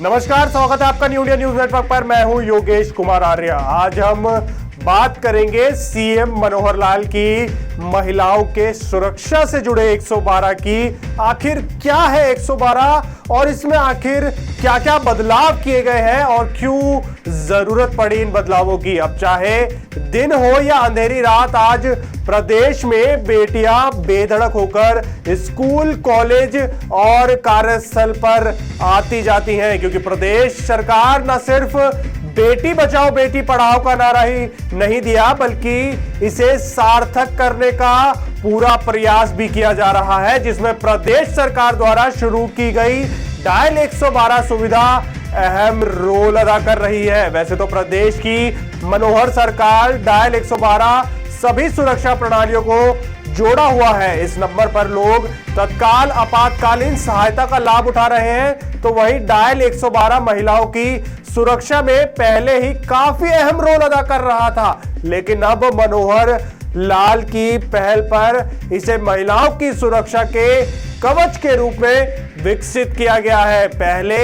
नमस्कार, स्वागत है आपका न्यू इंडिया न्यूज नेटवर्क पर। मैं हूं योगेश कुमार आर्य। आज हम बात करेंगे सीएम मनोहर लाल की महिलाओं के सुरक्षा से जुड़े 112 की। आखिर क्या है 112 और इसमें आखिर क्या क्या बदलाव किए गए हैं और क्यों जरूरत पड़ी इन बदलावों की। अब चाहे दिन हो या अंधेरी रात, आज प्रदेश में बेटियां बेधड़क होकर स्कूल, कॉलेज और कार्यस्थल पर आती जाती हैं, क्योंकि प्रदेश सरकार न सिर्फ बेटी बचाओ बेटी पढ़ाओ का नारा ही नहीं दिया, बल्कि इसे सार्थक करने का पूरा प्रयास भी किया जा रहा है, जिसमें प्रदेश सरकार द्वारा शुरू की गई डायल 112 सुविधा अहम रोल अदा कर रही है। वैसे तो प्रदेश की मनोहर सरकार डायल 112 सभी सुरक्षा प्रणालियों को जोड़ा हुआ है। इस नंबर पर लोग तत्काल आपातकालीन सहायता का लाभ उठा रहे हैं, तो वहीं डायल 112 महिलाओं की सुरक्षा में पहले ही काफी अहम रोल अदा कर रहा था, लेकिन अब मनोहर लाल की पहल पर इसे महिलाओं की सुरक्षा के कवच के रूप में विकसित किया गया है। पहले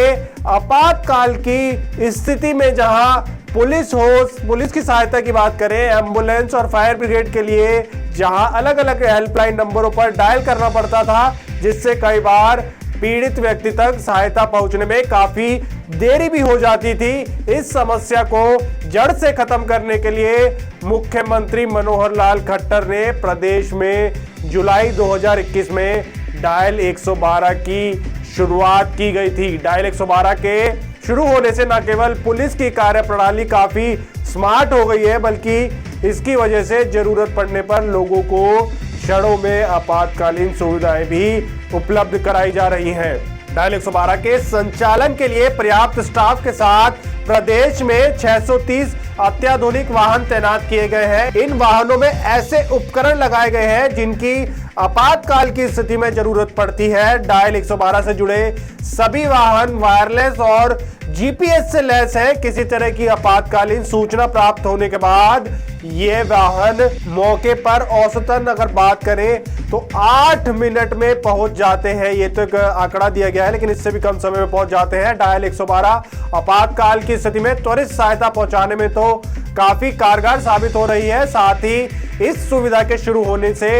आपातकाल की स्थिति में जहां पुलिस की सहायता की बात करें, एम्बुलेंस और फायर ब्रिगेड के लिए जहां अलग अलग हेल्पलाइन नंबरों पर डायल करना पड़ता था, जिससे कई बार पीड़ित व्यक्ति तक सहायता पहुंचने में काफी देरी भी हो जाती थी। इस समस्या को जड़ से खत्म करने के लिए मुख्यमंत्री मनोहर लाल खट्टर ने प्रदेश में जुलाई 2021 में डायल 112 की शुरुआत की गई थी। डायल 112 के शुरू होने से न केवल पुलिस की कार्यप्रणाली काफी स्मार्ट हो गई है, बल्कि इसकी वजह से जरूरत पड़ने पर लोगों को क्षणों में आपातकालीन सुविधाएं भी उपलब्ध कराई जा रही हैं। डायल 112 के संचालन के लिए पर्याप्त स्टाफ के साथ प्रदेश में 630 अत्याधुनिक वाहन तैनात किए गए हैं। इन वाहनों में ऐसे उपकरण लगाए गए हैं जिनकी आपातकाल की स्थिति में जरूरत पड़ती है। डायल 112 से जुड़े सभी वाहन वायरलेस और जीपीएस से लैस है। किसी तरह की आपातकालीन सूचना प्राप्त होने के बाद ये वाहन मौके पर औसतन अगर बात करें तो 8 मिनट में पहुंच जाते हैं। ये तो एक आंकड़ा दिया गया है, लेकिन इससे भी कम समय में पहुंच जाते हैं। डायल 112 आपातकाल की स्थिति में त्वरित सहायता पहुंचाने में तो काफी कारगर साबित हो रही है। साथ ही इस सुविधा के शुरू होने से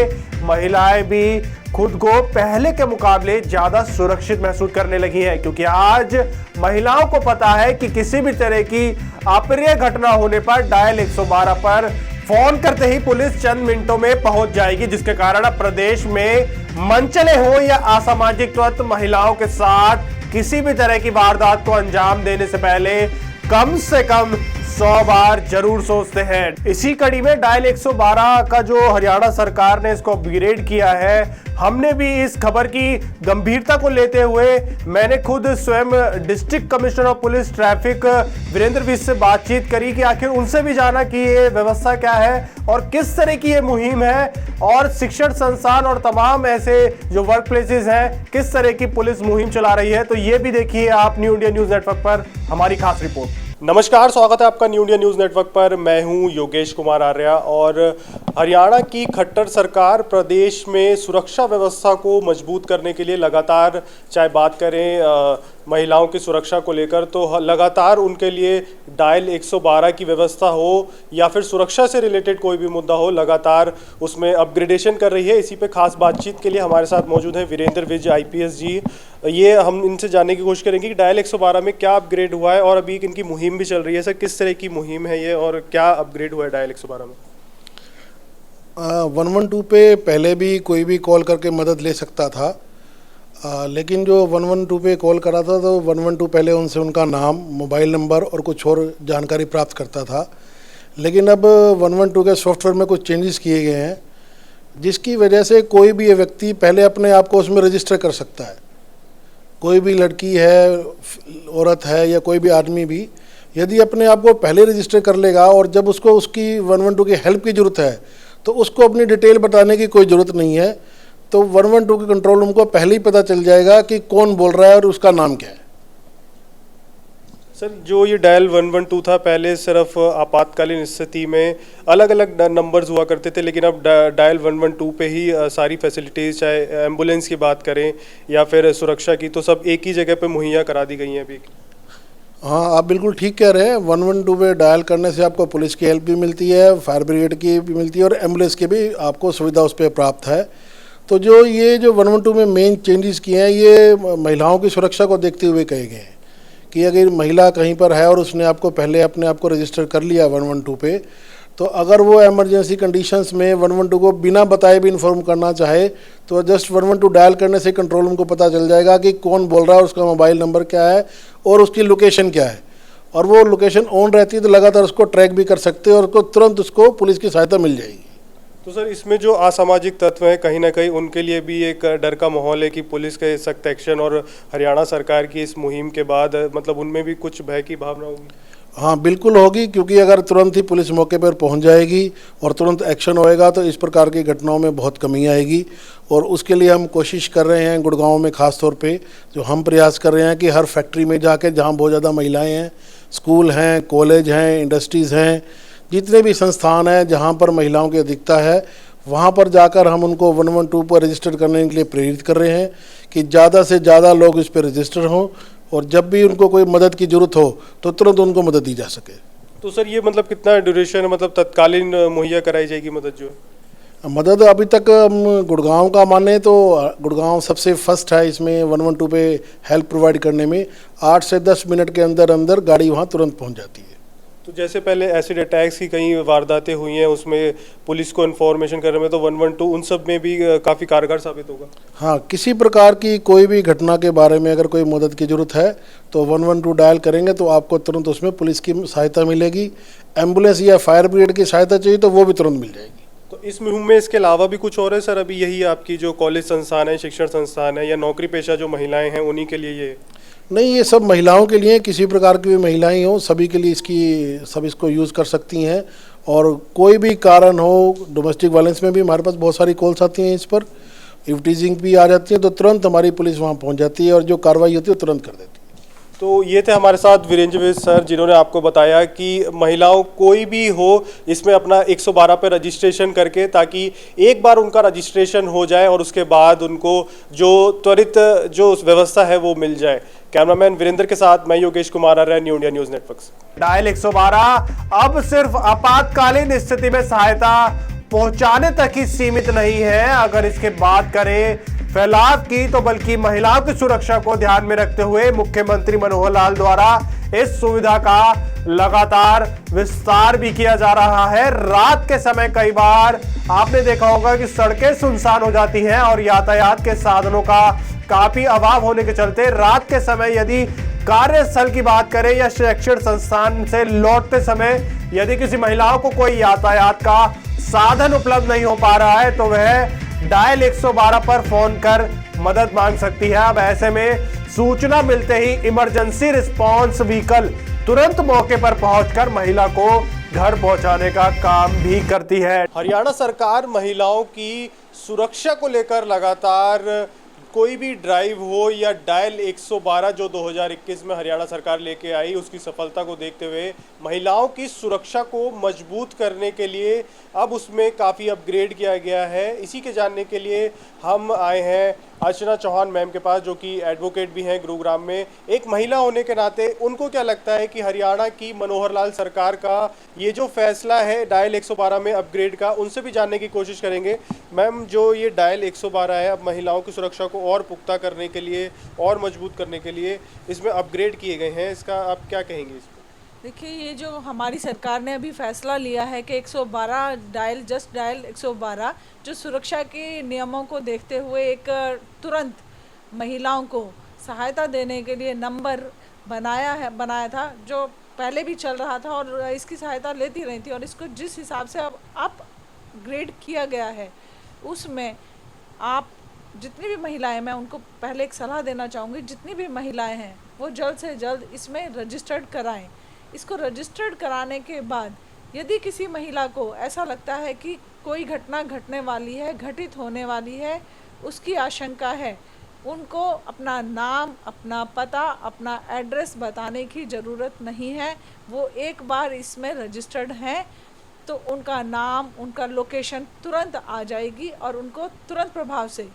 महिलाएं भी खुद को पहले के मुकाबले ज्यादा सुरक्षित महसूस करने लगी हैं, क्योंकि आज महिलाओं को पता है कि किसी भी तरह की अप्रिय घटना होने पर डायल 112 पर फोन करते ही पुलिस चंद मिनटों में पहुंच जाएगी, जिसके कारण अब प्रदेश में मनचले हो या असामाजिक तत्व महिलाओं के साथ किसी भी तरह की वारदात को अंजाम देने से पहले कम से कम 100 बार जरूर सोचते हैं। इसी कड़ी में डायल 112 का जो हरियाणा सरकार ने इसको अपग्रेड किया है, हमने भी इस खबर की गंभीरता को लेते हुए मैंने खुद स्वयं district commissioner of police traffic Virender Vij से बातचीत करी कि आखिर उनसे भी जाना कि ये व्यवस्था क्या है और किस तरह की ये मुहिम है, और शिक्षण संस्थान और तमाम ऐसे जो वर्क प्लेसेस हैं किस तरह की पुलिस मुहिम चला रही है। तो ये भी देखिए आप न्यू इंडिया न्यूज नेटवर्क पर हमारी खास रिपोर्ट। नमस्कार, स्वागत है आपका न्यू इंडिया न्यूज नेटवर्क पर। मैं हूं योगेश कुमार आर्य। और हरियाणा की खट्टर सरकार प्रदेश में सुरक्षा व्यवस्था को मजबूत करने के लिए लगातार, चाहे बात करें महिलाओं की सुरक्षा को लेकर, तो लगातार उनके लिए डायल 112 की व्यवस्था हो या फिर सुरक्षा से रिलेटेड कोई भी मुद्दा हो, लगातार उसमें अपग्रेडेशन कर रही है। इसी पे खास बातचीत के लिए हमारे साथ मौजूद है वीरेंद्र विज IPS जी। ये हम इनसे जानने की कोशिश करेंगे कि डायल 112 में क्या अपग्रेड हुआ है और अभी इनकी मुहिम भी चल रही है। सर, किस तरह की मुहिम है ये और क्या अपग्रेड हुआ है डायल 112 में? 112 पे पहले भी कोई भी कॉल करके मदद ले सकता था, लेकिन जो 112 पे कॉल करा था तो 112 पहले उनसे उनका नाम, मोबाइल नंबर और कुछ और जानकारी प्राप्त करता था। लेकिन अब 112 के सॉफ्टवेयर में कुछ चेंजेस किए गए हैं, जिसकी वजह से कोई भी व्यक्ति पहले अपने आप को उसमें रजिस्टर कर सकता है। कोई भी लड़की है, औरत है या कोई भी आदमी भी यदि अपने आप को पहले रजिस्टर कर लेगा और जब उसको उसकी 112 की हेल्प की ज़रूरत है तो उसको अपनी डिटेल बताने की कोई ज़रूरत नहीं है। तो 112 के कंट्रोल रूम को पहले ही पता चल जाएगा कि कौन बोल रहा है और उसका नाम क्या है। सर, जो ये डायल 112 था पहले सिर्फ आपातकालीन स्थिति में अलग अलग नंबर्स हुआ करते थे, लेकिन अब डायल 112 पे ही सारी फैसिलिटीज़, चाहे एम्बुलेंस की बात करें या फिर सुरक्षा की, तो सब एक ही जगह पे मुहैया करा दी गई हैं अभी। हाँ, आप बिल्कुल ठीक कह रहे हैं। 112 पे डायल करने से आपको पुलिस की हेल्प भी मिलती है, फायर ब्रिगेड की भी मिलती है और एम्बुलेंस की भी आपको सुविधा उस पर प्राप्त है। तो जो 112 में मेन चेंजेस किए हैं, ये महिलाओं की सुरक्षा को देखते हुए कहे गए हैं कि अगर महिला कहीं पर है और उसने आपको पहले अपने आप को रजिस्टर कर लिया 112 पे, तो अगर वो इमरजेंसी कंडीशंस में 112 को बिना बताए भी इन्फॉर्म करना चाहे, तो जस्ट 112 डायल करने से कंट्रोल रूम को पता चल जाएगा कि कौन बोल रहा है, उसका मोबाइल नंबर क्या है और उसकी लोकेशन क्या है। और वो लोकेशन ऑन रहती है तो लगातार उसको ट्रैक भी कर सकते हैं और उसको तुरंत उसको पुलिस की सहायता मिल जाएगी। तो सर, इसमें जो असामाजिक तत्व हैं कहीं ना कहीं उनके लिए भी एक डर का माहौल है कि पुलिस के सख्त एक्शन और हरियाणा सरकार की इस मुहिम के बाद मतलब उनमें भी कुछ भय की भावना होगी। हाँ, बिल्कुल होगी, क्योंकि अगर तुरंत ही पुलिस मौके पर पहुंच जाएगी और तुरंत एक्शन होएगा तो इस प्रकार की घटनाओं में बहुत कमी आएगी। और उसके लिए हम कोशिश कर रहे हैं, गुड़गांव में ख़ास तौर पे जो हम प्रयास कर रहे हैं कि हर फैक्ट्री में जाके, जहां बहुत ज़्यादा महिलाएं हैं, स्कूल हैं, कॉलेज हैं, इंडस्ट्रीज़ हैं, जितने भी संस्थान हैं जहां पर महिलाओं की अधिकता है, वहां पर जाकर हम उनको 112 पर रजिस्टर करने के लिए प्रेरित कर रहे हैं कि ज़्यादा से ज़्यादा लोग इस पर रजिस्टर हों और जब भी उनको कोई मदद की ज़रूरत हो तो तुरंत उनको मदद दी जा सके। तो सर, ये मतलब कितना ड्यूरेशन है, मतलब तत्कालीन मुहैया कराई जाएगी मदद जो है? मदद अभी तक हम गुड़गांव का माने तो गुड़गांव सबसे फर्स्ट है इसमें 112 पे हेल्प प्रोवाइड करने में। 8 से 10 मिनट के अंदर अंदर गाड़ी वहाँ तुरंत पहुँच जाती है। तो जैसे पहले एसिड अटैक्स की कई वारदातें हुई हैं, उसमें पुलिस को इन्फॉर्मेशन करने में तो 112 उन सब में भी काफ़ी कारगर साबित होगा। हाँ, किसी प्रकार की कोई भी घटना के बारे में अगर कोई मदद की ज़रूरत है तो 112 डायल करेंगे तो आपको तुरंत उसमें पुलिस की सहायता मिलेगी। एम्बुलेंस या फायर ब्रिगेड की सहायता चाहिए तो वो भी तुरंत मिल जाएगी। तो इस मुहिम में इसके अलावा भी कुछ और है सर? अभी यही आपकी जो कॉलेज संस्थान है, शिक्षण संस्थान है, या नौकरी पेशा जो महिलाएं हैं उन्हीं के लिए ये? नहीं, ये सब महिलाओं के लिए, किसी प्रकार की भी महिलाएं हों सभी के लिए सब इसको यूज़ कर सकती हैं। और कोई भी कारण हो, डोमेस्टिक वायलेंस में भी हमारे पास बहुत सारी कॉल्स आती हैं, इस पर इवटीजिंग भी आ जाती है, तो तुरंत हमारी पुलिस वहाँ पहुँच जाती है और जो कार्रवाई होती है वो तुरंत कर देती है। तो ये थे हमारे साथ वीरेंद्र सर, जिन्होंने आपको बताया कि महिलाओं कोई भी हो इसमें अपना 112 पे रजिस्ट्रेशन करके, ताकि एक बार उनका रजिस्ट्रेशन हो जाए और उसके बाद उनको जो त्वरित जो व्यवस्था है वो मिल जाए। कैमरामैन वीरेंद्र के साथ मैं योगेश कुमार आर्य, न्यू इंडिया न्यूज नेटवर्क से। डायल 112 अब सिर्फ आपातकालीन स्थिति में सहायता पहुंचाने तक ही सीमित नहीं है। अगर इसके बात करें फैलाव की, तो बल्कि महिलाओं की सुरक्षा को ध्यान में रखते हुए मुख्यमंत्री मनोहर लाल द्वारा इस सुविधा का लगातार विस्तार भी किया जा रहा है। रात के समय कई बार आपने देखा होगा कि सड़कें सुनसान हो जाती हैं और यातायात के साधनों का काफी अभाव होने के चलते रात के समय यदि कार्यस्थल की बात करें या शैक्षणिक संस्थान से लौटते समय यदि किसी महिलाओं को कोई यातायात का साधन उपलब्ध नहीं हो पा रहा है तो वह डायल 112 पर फोन कर मदद मांग सकती है। अब ऐसे में सूचना मिलते ही इमरजेंसी रिस्पांस व्हीकल तुरंत मौके पर पहुंचकर महिला को घर पहुंचाने का काम भी करती है। हरियाणा सरकार महिलाओं की सुरक्षा को लेकर लगातार कोई भी ड्राइव हो या डायल 112 जो 2021 में हरियाणा सरकार लेके आई, उसकी सफलता को देखते हुए महिलाओं की सुरक्षा को मजबूत करने के लिए अब उसमें काफ़ी अपग्रेड किया गया है। इसी के जानने के लिए हम आए हैं अर्चना चौहान मैम के पास, जो कि एडवोकेट भी हैं गुरुग्राम में। एक महिला होने के नाते उनको क्या लगता है कि हरियाणा की मनोहर लाल सरकार का ये जो फैसला है डायल 112 में अपग्रेड का, उनसे भी जानने की कोशिश करेंगे। मैम, जो ये डायल 112 है, अब महिलाओं की सुरक्षा को और पुख्ता करने के लिए और मजबूत करने के लिए इसमें अपग्रेड किए गए हैं, इसका आप क्या कहेंगे? इस देखिए, ये जो हमारी सरकार ने अभी फैसला लिया है कि 112 डायल 112 जो सुरक्षा के नियमों को देखते हुए एक तुरंत महिलाओं को सहायता देने के लिए नंबर बनाया था, जो पहले भी चल रहा था और इसकी सहायता लेती रही थी। और इसको जिस हिसाब से अब अपग्रेड किया गया है, उसमें आप जितनी भी महिलाएं, मैं उनको पहले एक सलाह देना चाहूँगी, जितनी भी महिलाएं हैं वो जल्द से जल्द इसमें रजिस्टर्ड कराएं। इसको रजिस्टर्ड कराने के बाद यदि किसी महिला को ऐसा लगता है कि कोई घटना घटने वाली है, घटित होने वाली है, उसकी आशंका है, उनको अपना नाम, अपना पता, अपना एड्रेस बताने की ज़रूरत नहीं है। वो एक बार इसमें रजिस्टर्ड हैं तो उनका नाम, उनका लोकेशन तुरंत आ जाएगी और उनको तुरंत प्रभाव से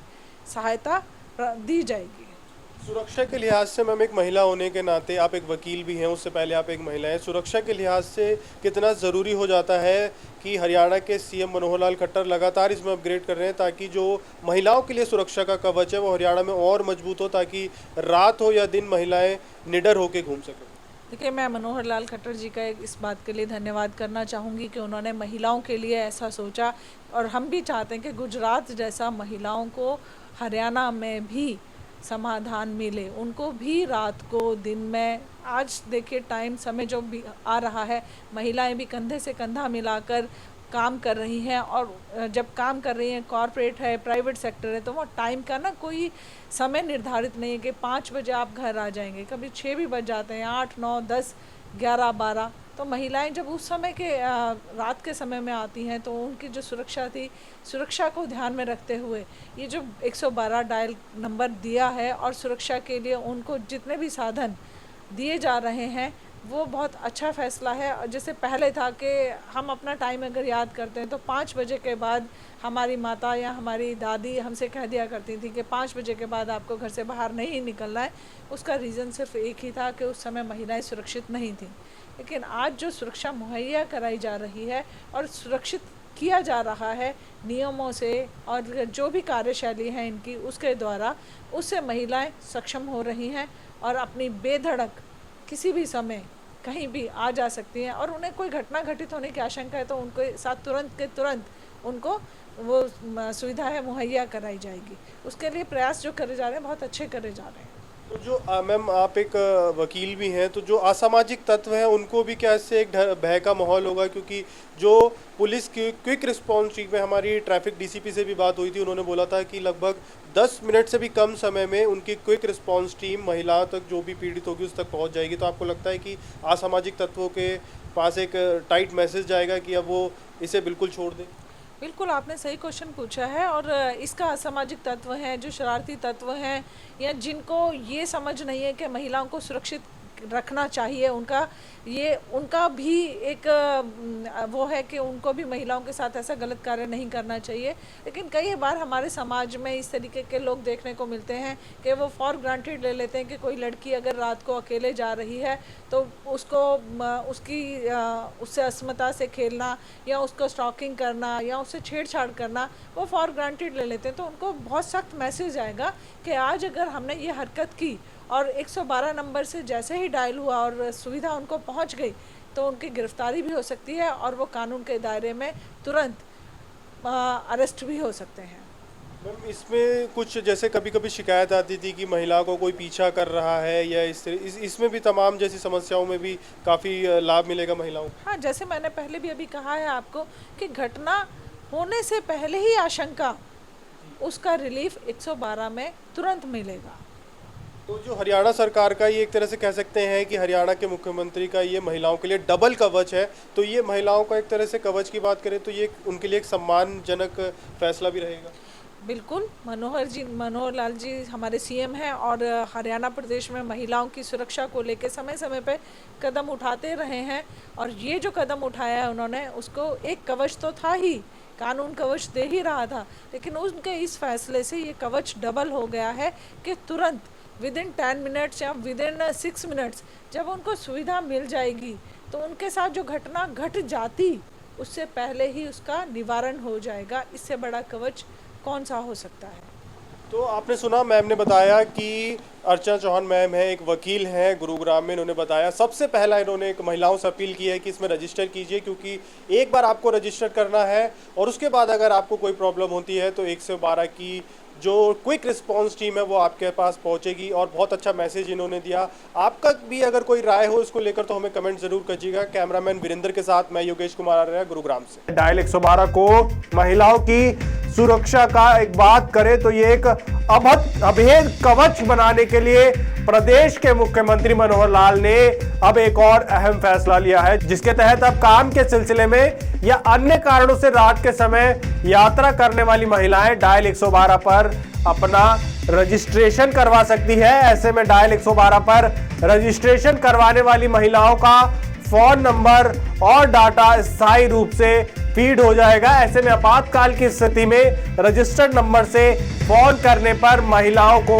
सहायता दी जाएगी। सुरक्षा के लिहाज से मैम, एक महिला होने के नाते, आप एक वकील भी हैं, उससे पहले आप एक महिला हैं, सुरक्षा के लिहाज से कितना ज़रूरी हो जाता है कि हरियाणा के सीएम मनोहर लाल खट्टर लगातार इसमें अपग्रेड कर रहे हैं ताकि जो महिलाओं के लिए सुरक्षा का कवच है वो हरियाणा में और मजबूत हो, ताकि रात हो या दिन महिलाएं निडर होकर घूम सकें? देखिए, मैं मनोहर लाल खट्टर जी का इस बात के लिए धन्यवाद करना चाहूँगी कि उन्होंने महिलाओं के लिए ऐसा सोचा, और हम भी चाहते हैं कि गुजरात जैसा महिलाओं को हरियाणा में भी समाधान मिले, उनको भी रात को दिन में। आज देखिए टाइम समय जो भी आ रहा है, महिलाएं भी कंधे से कंधा मिलाकर काम कर रही हैं, और जब काम कर रही हैं, कॉरपोरेट है, प्राइवेट सेक्टर है, तो वो टाइम का ना कोई समय निर्धारित नहीं है कि 5 बजे आप घर आ जाएंगे, कभी 6 भी बज जाते हैं, 8, 9, 10, 11, 12। तो महिलाएं जब उस समय के रात के समय में आती हैं तो उनकी जो सुरक्षा थी, सुरक्षा को ध्यान में रखते हुए ये जो 112 डायल नंबर दिया है, और सुरक्षा के लिए उनको जितने भी साधन दिए जा रहे हैं वो बहुत अच्छा फैसला है। और जैसे पहले था कि हम अपना टाइम अगर याद करते हैं तो 5 बजे के बाद हमारी माता या हमारी दादी हमसे कह दिया करती थी कि 5 बजे के बाद आपको घर से बाहर नहीं निकलना है। उसका रीज़न सिर्फ एक ही था कि उस समय महिलाएं सुरक्षित नहीं थीं। लेकिन आज जो सुरक्षा मुहैया कराई जा रही है और सुरक्षित किया जा रहा है नियमों से, और जो भी कार्यशैली है इनकी उसके द्वारा, उससे महिलाएं सक्षम हो रही हैं और अपनी बेधड़क किसी भी समय कहीं भी आ जा सकती हैं, और उन्हें कोई घटना घटित होने की आशंका है तो उनके साथ तुरंत के तुरंत उनको वो सुविधा है मुहैया कराई जाएगी। उसके लिए प्रयास जो करे जा रहे हैं बहुत अच्छे करे जा रहे हैं। तो जो मैम, आप एक वकील भी हैं, तो जो असामाजिक तत्व हैं उनको भी क्या इससे एक भय का माहौल होगा? क्योंकि जो पुलिस की क्विक रिस्पॉन्स टीम में, हमारी ट्रैफिक डीसीपी से भी बात हुई थी, उन्होंने बोला था कि लगभग 10 मिनट से भी कम समय में उनकी क्विक रिस्पॉन्स टीम महिलाओं तक, जो भी पीड़ित होगी, उस तक पहुंच जाएगी। तो आपको लगता है कि असामाजिक तत्वों के पास एक टाइट मैसेज जाएगा कि अब वो इसे बिल्कुल छोड़ दें? बिल्कुल, आपने सही क्वेश्चन पूछा है। और इसका असामाजिक तत्व हैं, जो शरारती तत्व हैं, या जिनको ये समझ नहीं है कि महिलाओं को सुरक्षित रखना चाहिए, उनका भी एक वो है कि उनको भी महिलाओं के साथ ऐसा गलत कार्य नहीं करना चाहिए। लेकिन कई बार हमारे समाज में इस तरीके के लोग देखने को मिलते हैं कि वो फॉर ग्रांटेड ले लेते हैं कि कोई लड़की अगर रात को अकेले जा रही है तो उसको उससे अस्मिता से खेलना या उसको स्टॉकिंग करना या उससे छेड़छाड़ करना वो फॉर ग्रांटेड ले लेते हैं। तो उनको बहुत सख्त मैसेज आएगा कि आज अगर हमने ये हरकत की और 112 नंबर से जैसे ही डायल हुआ और सुविधा उनको पहुंच गई तो उनकी गिरफ्तारी भी हो सकती है और वो कानून के दायरे में तुरंत अरेस्ट भी हो सकते हैं। मैम, इसमें कुछ जैसे कभी कभी शिकायत आती थी कि महिला को कोई पीछा कर रहा है, या इसमें भी तमाम जैसी समस्याओं में भी काफ़ी लाभ मिलेगा महिलाओं को? हाँ, जैसे मैंने पहले भी अभी कहा है आपको कि घटना होने से पहले ही आशंका, उसका रिलीफ 112 में तुरंत मिलेगा। तो जो हरियाणा सरकार का, ये एक तरह से कह सकते हैं कि हरियाणा के मुख्यमंत्री का ये महिलाओं के लिए डबल कवच है, तो ये महिलाओं का एक तरह से कवच की बात करें तो ये उनके लिए एक सम्मानजनक फैसला भी रहेगा। बिल्कुल, मनोहर लाल जी हमारे सीएम हैं और हरियाणा प्रदेश में महिलाओं की सुरक्षा को लेकर समय समय पे कदम उठाते रहे हैं, और ये जो कदम उठाया है उन्होंने, उसको एक कवच तो था ही, कानून कवच दे ही रहा था, लेकिन उनके इस फैसले से ये कवच डबल हो गया है कि तुरंत विदिन 10 मिनट्स या विदिन 6 मिनट्स जब उनको सुविधा मिल जाएगी तो उनके साथ जो घटना घट जाती उससे पहले ही उसका निवारण हो जाएगा। इससे बड़ा कवच कौन सा हो सकता है? तो आपने सुना, मैम ने बताया कि अर्चना चौहान मैम है, एक वकील हैं गुरुग्राम में। इन्होंने बताया सबसे पहला इन्होंने एक महिलाओं से अपील की है कि इसमें रजिस्टर कीजिए, क्योंकि एक बार आपको रजिस्टर करना है और उसके बाद अगर आपको कोई प्रॉब्लम होती है तो 112 की जो क्विक रिस्पांस टीम है वो आपके पास पहुंचेगी। और बहुत अच्छा मैसेज इन्होंने दिया। आपका भी अगर कोई राय हो इसको लेकर तो हमें कमेंट जरूर कीजिएगा। कैमरामैन वीरेंद्र के साथ मैं योगेश कुमार आर्य, गुरुग्राम से। डायल 112 को महिलाओं की सुरक्षा का एक बात करें तो ये एक अभेद कवच बनाने के लिए प्रदेश के मुख्यमंत्री मनोहर लाल ने अब एक और अहम फैसला लिया है, जिसके तहत अब काम के सिलसिले में या अन्य कारणों से रात के समय यात्रा करने वाली महिलाएं डायल 112 पर अपना रजिस्ट्रेशन करवा सकती है। ऐसे में डायल 112 पर रजिस्ट्रेशन करवाने वाली महिलाओं का फोन नंबर और डाटा स्थायी रूप से फीड हो जाएगा। ऐसे में आपातकाल की स्थिति में रजिस्टर्ड नंबर से फोन करने पर महिलाओं को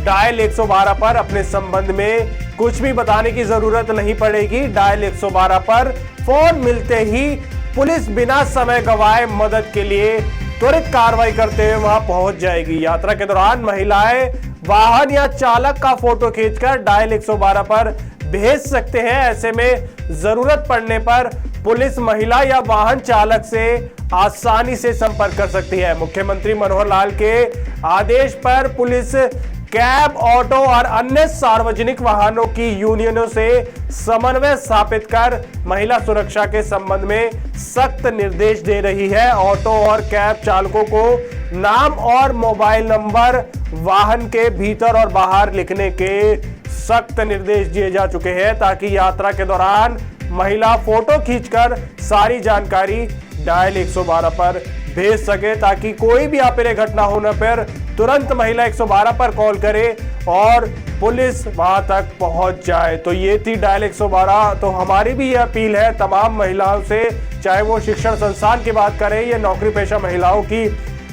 डायल 112 पर अपने संबंध में कुछ भी बताने की जरूरत नहीं पड़ेगी। डायल 112 पर फोन मिलते ही पुलिस बिना समय गवाए मदद के लिए त्वरित कार्रवाई करते हुए वहां पहुंच जाएगी। यात्रा के दौरान महिलाएं वाहन या चालक का फोटो खींचकर डायल 112 पर भेज सकते हैं। ऐसे में जरूरत पड़ने पर पुलिस महिला या वाहन चालक से आसानी से संपर्क कर सकती है। मुख्यमंत्री मनोहर लाल के आदेश पर पुलिस कैब, ऑटो और अन्य सार्वजनिक वाहनों की यूनियनों से समन्वय स्थापित कर महिला सुरक्षा के संबंध में सख्त निर्देश दे रही है। ऑटो और कैब चालकों को नाम और मोबाइल नंबर वाहन के भीतर और बाहर लिखने के सख्त निर्देश दिए जा चुके हैं ताकि यात्रा के दौरान महिला फोटो खींचकर सारी जानकारी डायल 112 पर भेज सके, ताकि कोई भी अप्रिय घटना होने पर तुरंत महिला 112 पर कॉल करे और पुलिस वहां तक पहुंच जाए। तो ये थी डायल 112। तो हमारी भी ये अपील है तमाम महिलाओं से, चाहे वो शिक्षण संस्थान की बात करें या नौकरी पेशा महिलाओं की,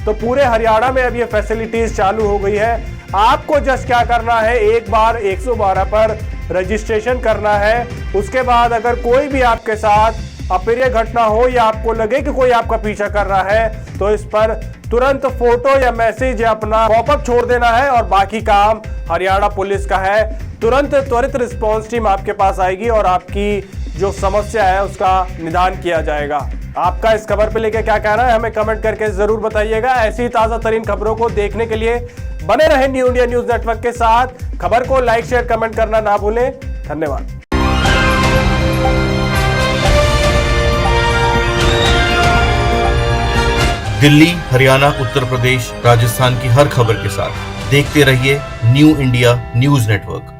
तो पूरे हरियाणा में अब ये फैसिलिटीज चालू हो गई है। आपको जस्ट क्या करना है, एक बार 112 पर रजिस्ट्रेशन करना है। उसके बाद अगर कोई भी आपके साथ अप्रिय घटना हो या आपको लगे कि कोई आपका पीछा कर रहा है, तो इस पर तुरंत फोटो या मैसेज या अपना पॉपअप छोड़ देना है और बाकी काम हरियाणा पुलिस का है। तुरंत त्वरित रिस्पांस टीम आपके पास आएगी और आपकी जो समस्या है उसका निदान किया जाएगा। आपका इस खबर पे लेके क्या कहना है हमें कमेंट करके जरूर बताइएगा। ऐसी ताजा तरीन खबरों को देखने के लिए बने रहे न्यू इंडिया न्यूज नेटवर्क के साथ। खबर को लाइक, शेयर, कमेंट करना ना भूलें। धन्यवाद। दिल्ली, हरियाणा, उत्तर प्रदेश, राजस्थान की हर खबर के साथ देखते रहिए न्यू इंडिया न्यूज नेटवर्क।